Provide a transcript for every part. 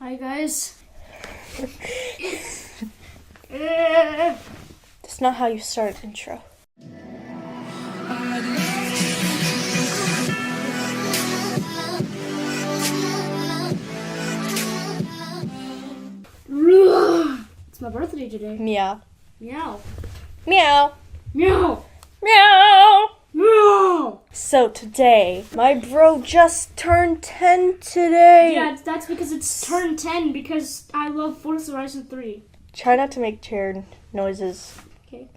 Hi guys. That's not how you start an intro. It's my birthday today. Meow. Meow. Meow. Meow. Meow. Meow. So today, my bro just turned 10 today. Yeah, that's because it's turned 10 because I love Forza Horizon 3. Try not to make chair noises. Okay.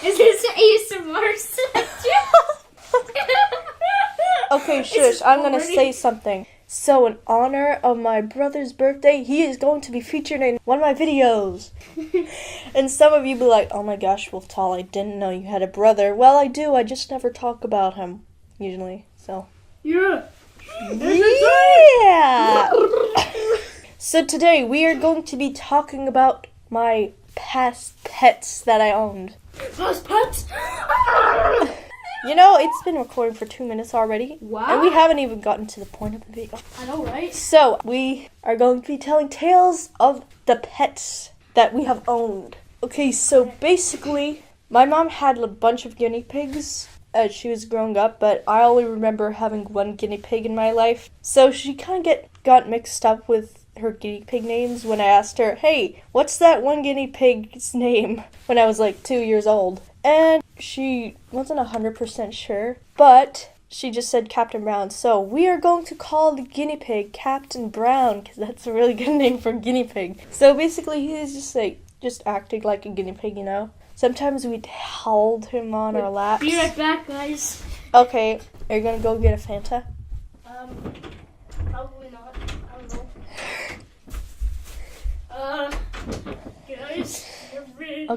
Is this ASMR Okay, shush, I'm gonna say something. So in honor of my brother's birthday, he is going to be featured in one of my videos. And some of you be like, oh my gosh, Wolftall, I didn't know you had a brother. Well, I do, I just never talk about him, usually, so. Yeah. Yeah! So today, we are going to be talking about my past pets that I owned. Past pets? You know, it's been recording for 2 minutes already. Wow. And we haven't even gotten to the point of the video. I know, right? So, we are going to be telling tales of the pets that we have owned. Okay, so basically, my mom had a bunch of guinea pigs as she was growing up, but I only remember having one guinea pig in my life. So she kind of got mixed up with her guinea pig names when I asked her, hey, what's that one guinea pig's name? When I was like 2 years old. And she wasn't 100% sure, but she just said Captain Brown. So we are going to call the guinea pig Captain Brown, because that's a really good name for a guinea pig. So basically he's just acting like a guinea pig, you know? Sometimes we'd hold him on our laps. Be right back, guys. Okay, are you gonna go get a Fanta? Probably not. I don't know. Guys, you're ready.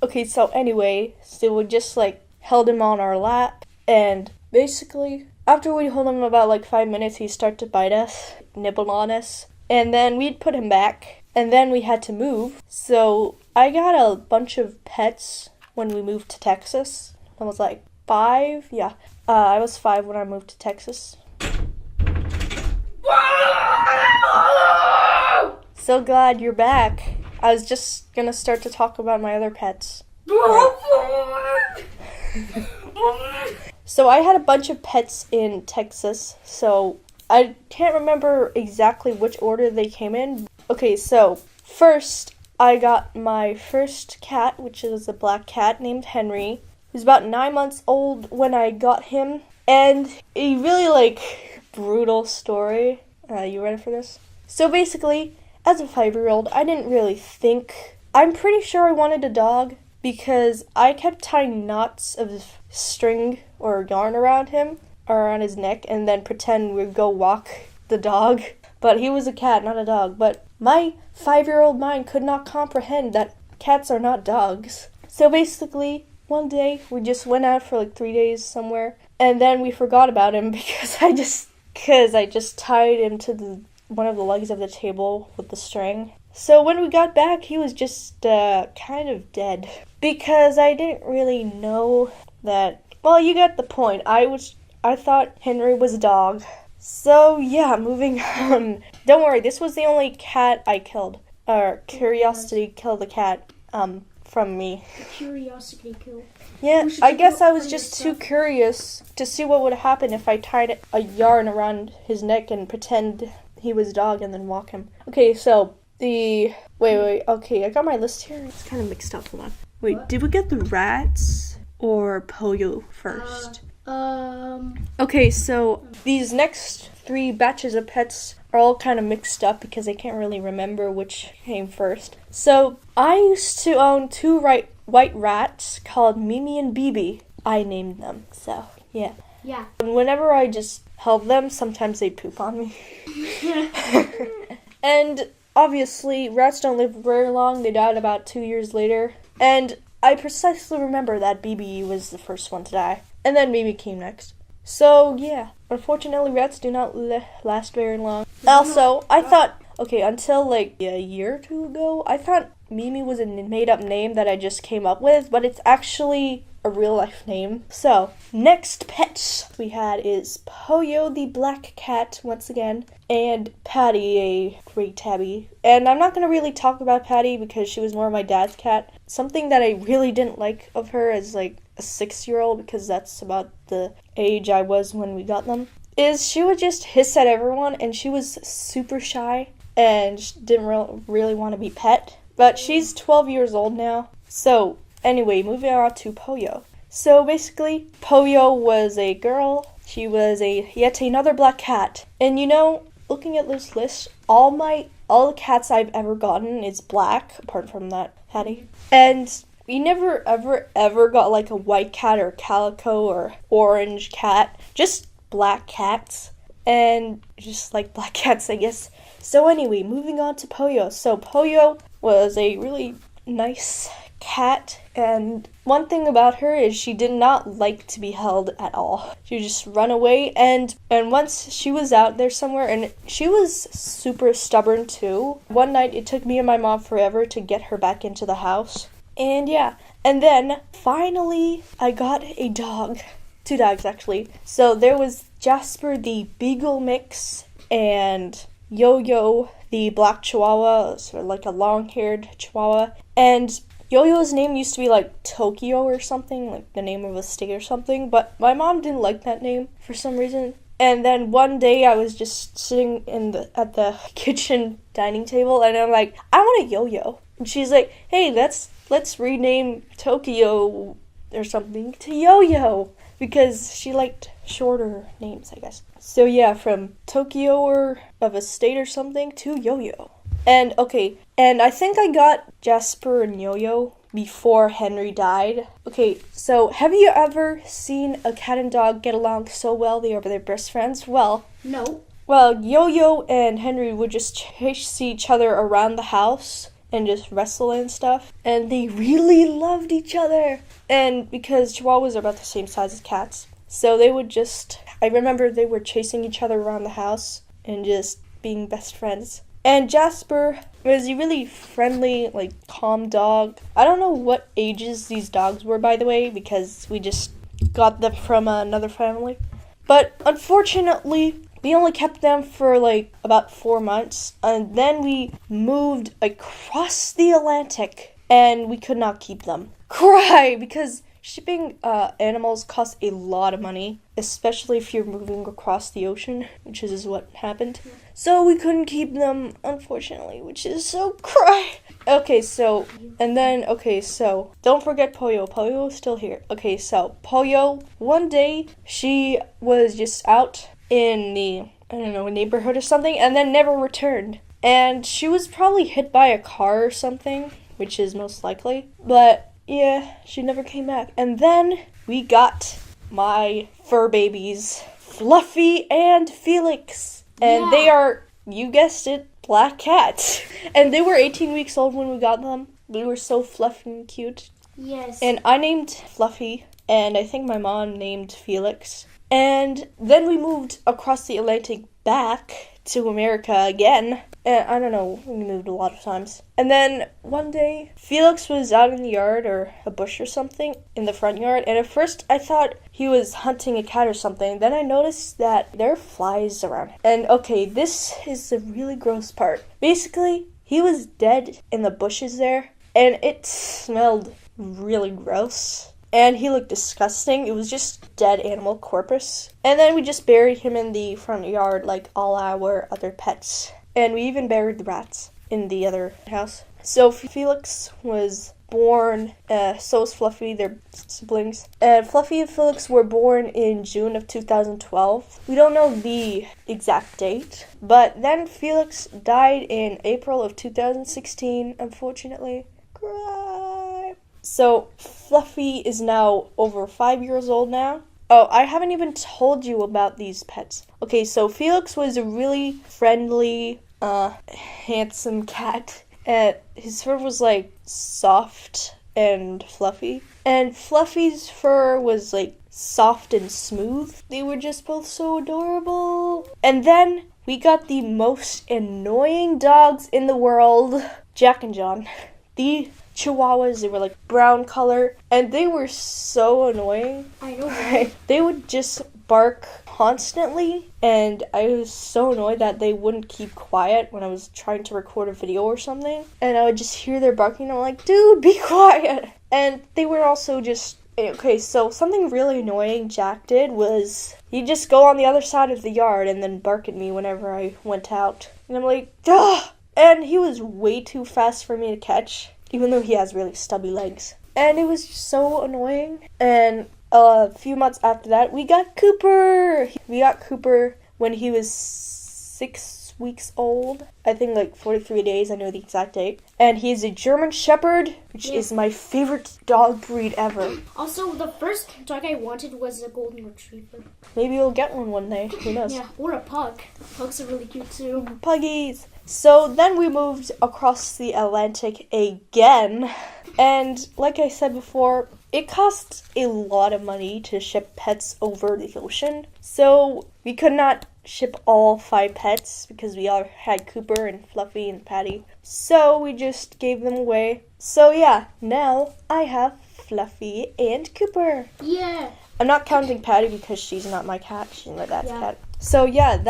Okay, so anyway, so we just held him on our lap, and basically, after we hold him about 5 minutes, he'd start to bite us, nibble on us, and then we'd put him back, and then we had to move. So I got a bunch of pets when we moved to Texas. I was 5, yeah. I was 5 when I moved to Texas. So glad you're back. I was just gonna start to talk about my other pets. So I had a bunch of pets in Texas, so I can't remember exactly which order they came in. Okay, so first I got my first cat, which is a black cat named Henry. He was about 9 months old when I got him, and a really brutal story. You ready for this? So basically, as a 5-year-old, I didn't really think. I'm pretty sure I wanted a dog because I kept tying knots of string or yarn around him or around his neck and then pretend we'd go walk the dog. But he was a cat, not a dog. But my 5-year-old mind could not comprehend that cats are not dogs. So basically, one day we just went out for 3 days somewhere, and then we forgot about him because I just tied him to one of the legs of the table with the string. So when we got back, he was just kind of dead. Because I didn't really know that. Well, you get the point. I thought Henry was a dog. So yeah, moving on. Don't worry, this was the only cat I killed. Curiosity killed the cat from me. Curiosity kill. Yeah, I guess I was just too curious to see what would happen if I tied a yarn around his neck and pretend he was a dog and then walk him. Okay, so wait, okay, I got my list here. It's kind of mixed up, hold on. Wait, what? Did we get the rats or Pollo first? Okay, so these next 3 batches of pets are all kind of mixed up because I can't really remember which came first. So I used to own 2 white rats called Mimi and Bibi. I named them, so yeah. Yeah. And whenever I just held them, sometimes they poop on me. And obviously, rats don't live very long. They died about 2 years later. And I precisely remember that BB was the first one to die. And then Mimi came next. So, yeah. Unfortunately, rats do not last very long. Also, I thought, until a year or 2 ago, I thought Mimi was a made-up name that I just came up with. But it's actually a real life name. So, next pet we had is Poyo the black cat, once again, and Patty, a great tabby. And I'm not going to really talk about Patty because she was more my dad's cat. Something that I really didn't like of her as like a 6-year-old, because that's about the age I was when we got them, is she would just hiss at everyone, and she was super shy and didn't really want to be pet. But she's 12 years old now. So anyway, moving on to Poyo. So basically, Poyo was a girl. She was yet another black cat. And you know, looking at this list, all the cats I've ever gotten is black, apart from that Patty. And we never ever got like a white cat or calico or orange cat. Just black cats. And just like black cats, I guess. So anyway, moving on to Poyo. So Poyo was a really nice cat, and one thing about her is she did not like to be held at all. She would just run away, and once she was out there somewhere, and she was super stubborn too. One night it took me and my mom forever to get her back into the house. And yeah, and then finally I got a dog. 2 dogs actually. So there was Jasper the Beagle mix and Yoyo the black chihuahua, sort of like a long-haired chihuahua. And Yo-Yo's name used to be like Tokyo or something, like the name of a state or something, but my mom didn't like that name for some reason. And then one day I was just sitting at the kitchen dining table, and I'm like, I want a Yo-Yo. And she's like, hey, let's rename Tokyo or something to Yo-Yo, because she liked shorter names, I guess. So yeah, from Tokyo or of a state or something to Yo-Yo. And okay, and I think I got Jasper and Yo-Yo before Henry died. Okay, so have you ever seen a cat and dog get along so well they are their best friends? Well, No. Well, Yo-Yo and Henry would just chase each other around the house and just wrestle and stuff. And they really loved each other. And because Chihuahuas are about the same size as cats, so they would just, I remember they were chasing each other around the house and just being best friends. And Jasper was a really friendly, like, calm dog. I don't know what ages these dogs were, by the way, because we just got them from another family. But unfortunately, we only kept them for, like, about 4 months. And then we moved across the Atlantic, and we could not keep them. Cry! Because shipping animals costs a lot of money, especially if you're moving across the ocean, which is what happened. So we couldn't keep them, unfortunately, which is so cry. Okay, so don't forget Poyo. Poyo is still here. Okay, so Poyo, one day she was just out in the, neighborhood or something, and then never returned. And she was probably hit by a car or something, which is most likely. But yeah, she never came back. And then we got my fur babies, Fluffy and Felix. And They are, you guessed it, black cats. And they were 18 weeks old when we got them. They were so fluffy and cute. Yes. And I named Fluffy, and I think my mom named Felix. And then we moved across the Atlantic back to America again. And I don't know, we moved a lot of times. And then one day, Felix was out in the yard or a bush or something in the front yard. And at first, I thought he was hunting a cat or something. Then I noticed that there are flies around. And okay, this is the really gross part. Basically, he was dead in the bushes there. And it smelled really gross. And he looked disgusting. It was just dead animal corpus. And then we just buried him in the front yard like all our other pets. And we even buried the rats in the other house. So Felix was born, so was Fluffy, their siblings. And Fluffy and Felix were born in June of 2012. We don't know the exact date. But then Felix died in April of 2016, unfortunately. Cry. So Fluffy is now over 5 years old now. Oh, I haven't even told you about these pets. Okay, so Felix was a really friendly, handsome cat. And his fur was, like, soft and fluffy. And Fluffy's fur was, like, soft and smooth. They were just both so adorable. And then we got the most annoying dogs in the world, Jack and John. The Chihuahuas. They were like brown color, and they were so annoying. I know, right? They would just bark constantly, and I was so annoyed that they wouldn't keep quiet when I was trying to record a video or something, and I would just hear their barking, and I'm like, dude, be quiet. And they were also just, okay, so something really annoying Jack did was he'd just go on the other side of the yard and then bark at me whenever I went out, and I'm like, duh. And he was way too fast for me to catch, even though he has really stubby legs, and it was just so annoying. And a few months after that, we got Cooper. We got Cooper when he was 6 weeks old. I think like 43 days, I know the exact date. And he's a German Shepherd, which is my favorite dog breed ever. Also, the first dog I wanted was a Golden Retriever. Maybe we'll get one day, who knows? Yeah, or a pug. Pugs are really cute too. Puggies. So then we moved across the Atlantic again. And like I said before, it costs a lot of money to ship pets over the ocean. So we could not ship all 5 pets because we all had Cooper and Fluffy and Patty. So we just gave them away. So yeah, now I have Fluffy and Cooper. Yeah. I'm not counting Patty because she's not my cat. She's my dad's cat. So yeah,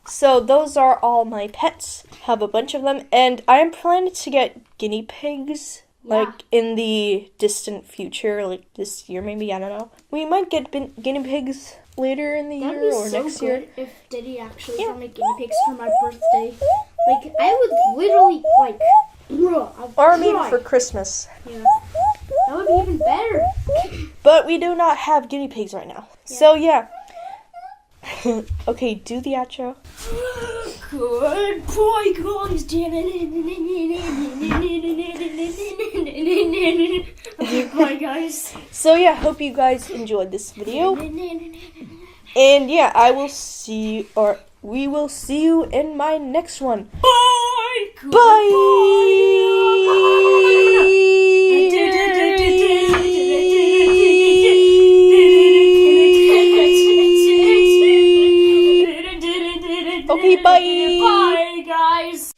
so those are all my pets. Have a bunch of them. And I am planning to get guinea pigs. Like, in the distant future, like this year maybe, I don't know. We might get guinea pigs later in the year or next year. That'd be so good if Diddy actually got me guinea pigs for my birthday. Like, I would literally, like, or maybe for Christmas. Yeah. That would be even better. But we do not have guinea pigs right now. Yeah. So, yeah. Okay, do the outro. Good boy, guys. Okay, bye, guys. So, yeah, hope you guys enjoyed this video. And, yeah, we will see you in my next one. Bye. Okay, bye. Bye, guys.